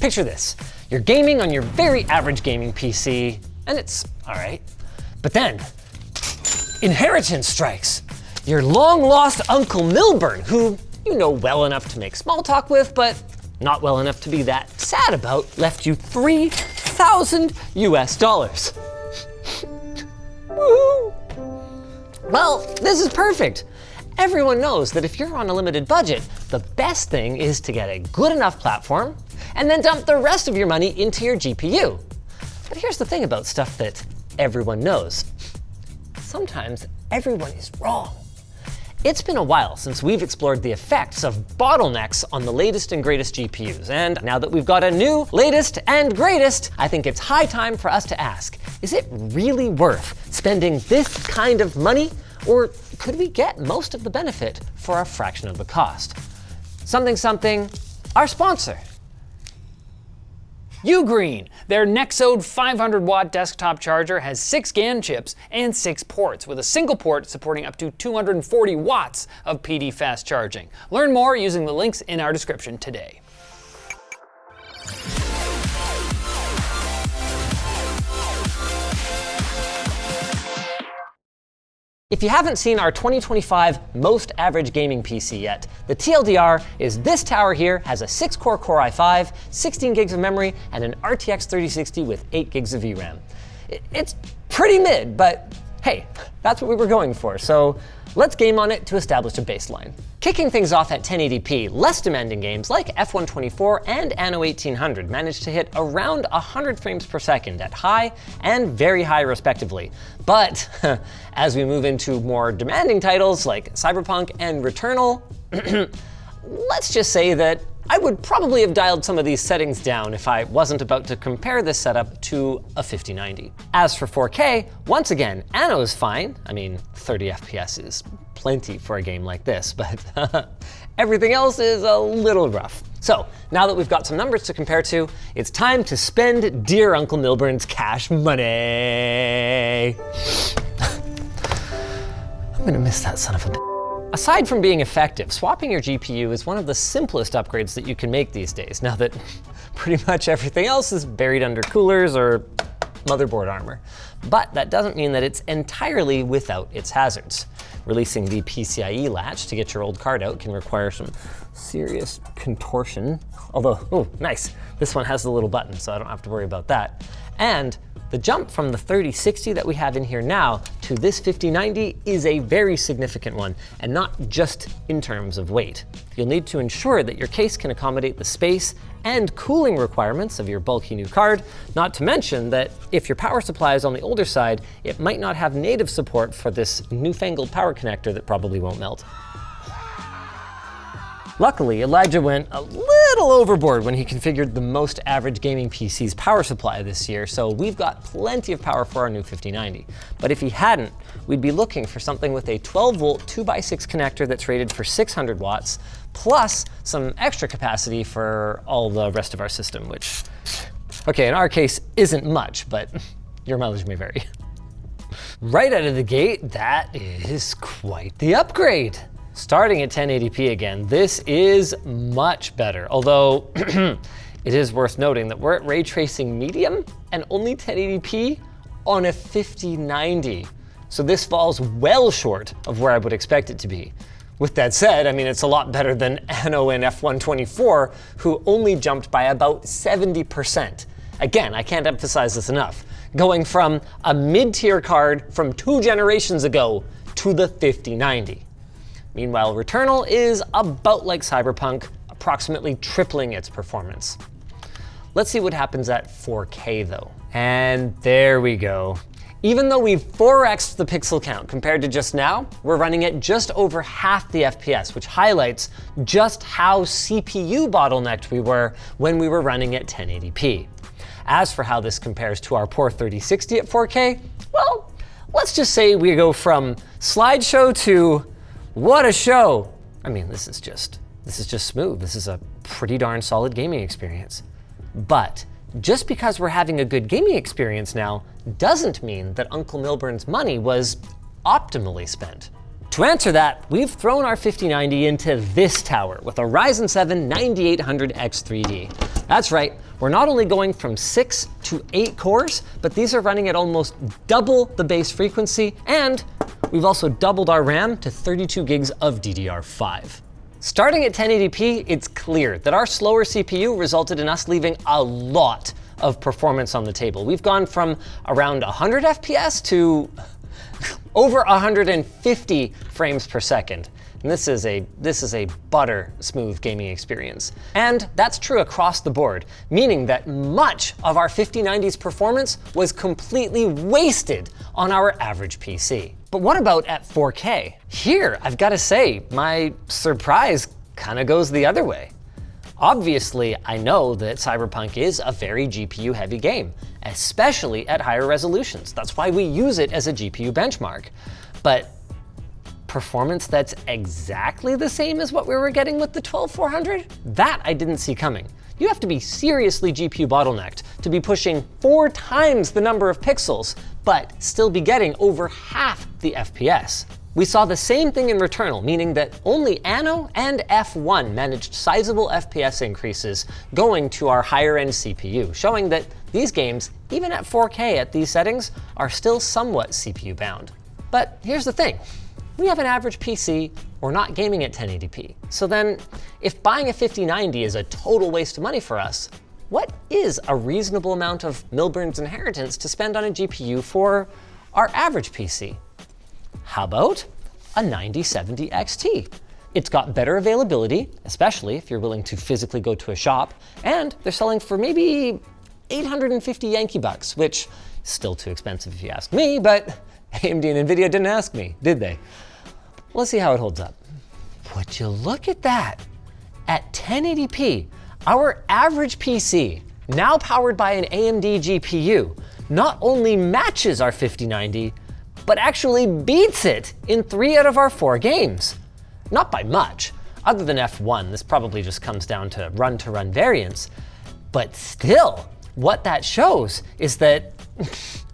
Picture this. You're gaming on your very average gaming PC, and it's all right. But then, inheritance strikes. Your long-lost Uncle Milburn, who you know well enough to make small talk with, but not well enough to be that sad about, left you $3,000 US. Woohoo! Well, this is perfect. Everyone knows that if you're on a limited budget, the best thing is to get a good enough platform and then dump the rest of your money into your GPU. But here's the thing about stuff that everyone knows. Sometimes everyone is wrong. It's been a while since we've explored the effects of bottlenecks on the latest and greatest GPUs, and now that we've got a new, latest, and greatest, I think it's high time for us to ask, is it really worth spending this kind of money, or could we get most of the benefit for a fraction of the cost? Something, our sponsor. UGREEN, their Nexode 500-watt desktop charger has 6 GAN chips and 6 ports, with a single port supporting up to 240 watts of PD fast charging. Learn more using the links in our description today. If you haven't seen our 2025 most average gaming PC yet, the TLDR is this tower here has a 6-core Core i5, 16 gigs of memory, and an RTX 3060 with 8 gigs of VRAM. It's pretty mid, but hey, that's what we were going for, so let's game on it to establish a baseline. Kicking things off at 1080p, less demanding games like F124 and Anno 1800 managed to hit around 100 frames per second at high and very high respectively. But as we move into more demanding titles like Cyberpunk and Returnal, let's just say that I would probably have dialed some of these settings down if I wasn't about to compare this setup to a 5090. As for 4K, once again, Anno is fine. I mean, 30 FPS is plenty for a game like this, but everything else is a little rough. So now that we've got some numbers to compare to, it's time to spend dear Uncle Milburn's cash money. I'm gonna miss that son of a bitch. Aside from being effective, swapping your GPU is one of the simplest upgrades that you can make these days, now that pretty much everything else is buried under coolers or motherboard armor. But that doesn't mean that it's entirely without its hazards. Releasing the PCIe latch to get your old card out can require some serious contortion. Although, oh, nice. This one has the little button, so I don't have to worry about that. And the jump from the 3060 that we have in here now to this 5090 is a very significant one, and not just in terms of weight. You'll need to ensure that your case can accommodate the space and cooling requirements of your bulky new card, not to mention that if your power supply is on the older side, it might not have native support for this newfangled power connector that probably won't melt. Luckily, Elijah went a little overboard when he configured the most average gaming PC's power supply this year, so we've got plenty of power for our new 5090. But if he hadn't, we'd be looking for something with a 12-volt 2x6 connector that's rated for 600 watts, plus some extra capacity for all the rest of our system, which, okay, in our case, isn't much, but your mileage may vary. Right out of the gate, that is quite the upgrade. Starting at 1080p again, this is much better, although it is worth noting that we're at ray tracing medium and only 1080p on a 5090. So this falls well short of where I would expect it to be. With that said, I mean, it's a lot better than Anno and F124, who only jumped by about 70%. Again, I can't emphasize this enough. Going from a mid-tier card from 2 generations ago to the 5090. Meanwhile, Returnal is about like Cyberpunk, approximately tripling its performance. Let's see what happens at 4K though. And there we go. Even though we've 4x'd the pixel count compared to just now, we're running at just over half the FPS, which highlights just how CPU bottlenecked we were when we were running at 1080p. As for how this compares to our poor 3060 at 4K, well, let's just say we go from slideshow to what a show. I mean, this is just smooth. This is a pretty darn solid gaming experience. But just because we're having a good gaming experience now doesn't mean that Uncle Milburn's money was optimally spent. To answer that, we've thrown our 5090 into this tower with a Ryzen 7 9800X3D. That's right, we're not only going from 6 to 8 cores, but these are running at almost double the base frequency, and we've also doubled our RAM to 32 gigs of DDR5. Starting at 1080p, it's clear that our slower CPU resulted in us leaving a lot of performance on the table. We've gone from around 100 FPS to over 150 frames per second. And this is a butter smooth gaming experience. And that's true across the board, meaning that much of our 5090's performance was completely wasted on our average PC. But what about at 4K? Here, I've got to say, my surprise kind of goes the other way. Obviously, I know that Cyberpunk is a very GPU-heavy game, especially at higher resolutions. That's why we use it as a GPU benchmark. But performance that's exactly the same as what we were getting with the 12400? That I didn't see coming. You have to be seriously GPU bottlenecked to be pushing 4 times the number of pixels, but still be getting over half the FPS. We saw the same thing in Returnal, meaning that only Anno and F1 managed sizable FPS increases going to our higher end CPU, showing that these games, even at 4K at these settings, are still somewhat CPU bound. But here's the thing, we have an average PC, we're not gaming at 1080p. So then, if buying a 5090 is a total waste of money for us, what is a reasonable amount of Milburn's inheritance to spend on a GPU for our average PC? How about a 9070 XT? It's got better availability, especially if you're willing to physically go to a shop, and they're selling for maybe 850 Yankee bucks, which is still too expensive if you ask me, but AMD and Nvidia didn't ask me, did they? Let's see how it holds up. Would you look at that? At 1080p, our average PC, now powered by an AMD GPU, not only matches our 5090, but actually beats it in 3 out of our 4 games. Not by much. Other than F1, this probably just comes down to run-to-run variance. But still, what that shows is that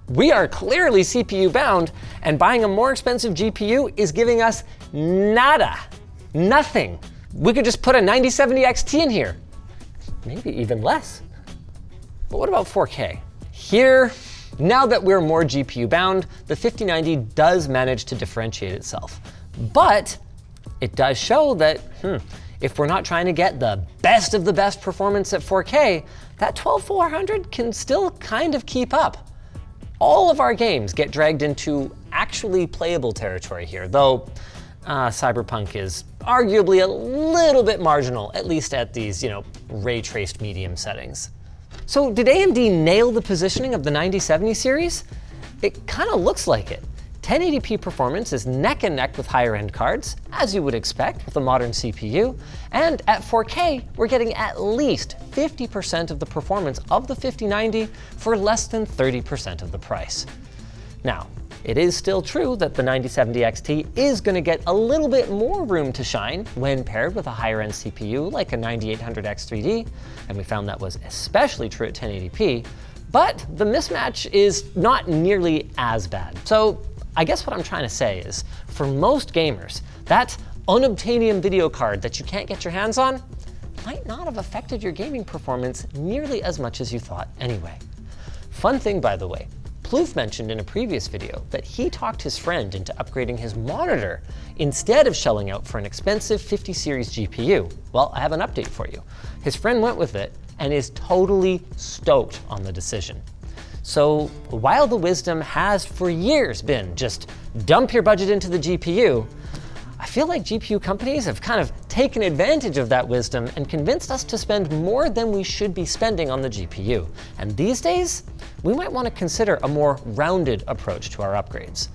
we are clearly CPU bound, and buying a more expensive GPU is giving us nada, nothing. We could just put a 9070 XT in here, maybe even less. But what about 4K? Here, now that we're more GPU bound, the 5090 does manage to differentiate itself. But it does show that, if we're not trying to get the best of the best performance at 4K, that 12400 can still kind of keep up. All of our games get dragged into actually playable territory here, though Cyberpunk is arguably a little bit marginal, at least at these, ray-traced medium settings. So did AMD nail the positioning of the 9070 series? It kind of looks like it. 1080p performance is neck and neck with higher end cards, as you would expect with a modern CPU, and at 4K, we're getting at least 50% of the performance of the 5090 for less than 30% of the price. Now, it is still true that the 9070 XT is going to get a little bit more room to shine when paired with a higher end CPU like a 9800X3D, and we found that was especially true at 1080p, but the mismatch is not nearly as bad. So I guess what I'm trying to say is, for most gamers, that unobtainium video card that you can't get your hands on might not have affected your gaming performance nearly as much as you thought anyway. Fun thing, by the way, Plouffe mentioned in a previous video that he talked his friend into upgrading his monitor instead of shelling out for an expensive 50 series GPU. Well, I have an update for you. His friend went with it and is totally stoked on the decision. So while the wisdom has for years been just dump your budget into the GPU, I feel like GPU companies have kind of taken advantage of that wisdom and convinced us to spend more than we should be spending on the GPU. And these days, we might want to consider a more rounded approach to our upgrades.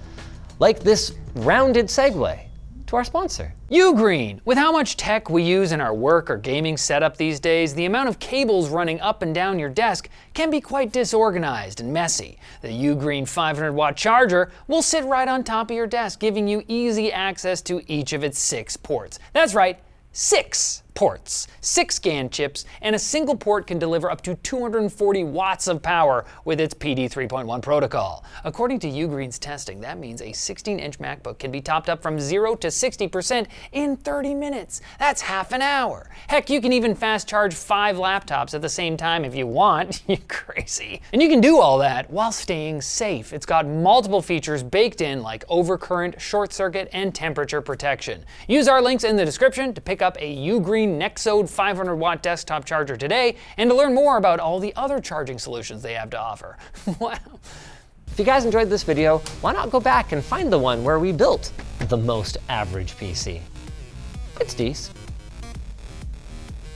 Like this rounded segue to our sponsor. UGREEN. With how much tech we use in our work or gaming setup these days, the amount of cables running up and down your desk can be quite disorganized and messy. The UGREEN 500-watt charger will sit right on top of your desk, giving you easy access to each of its 6 ports. That's right, 6! ports, 6 GAN chips, and a single port can deliver up to 240 watts of power with its PD 3.1 protocol. According to UGREEN's testing, that means a 16-inch MacBook can be topped up from 0 to 60% in 30 minutes. That's half an hour. Heck, you can even fast charge 5 laptops at the same time if you want. You're crazy. And you can do all that while staying safe. It's got multiple features baked in like overcurrent, short circuit, and temperature protection. Use our links in the description to pick up a UGREEN Nexode 500 watt desktop charger today and to learn more about all the other charging solutions they have to offer. Wow. If you guys enjoyed this video, why not go back and find the one where we built the most average PC? It's decent.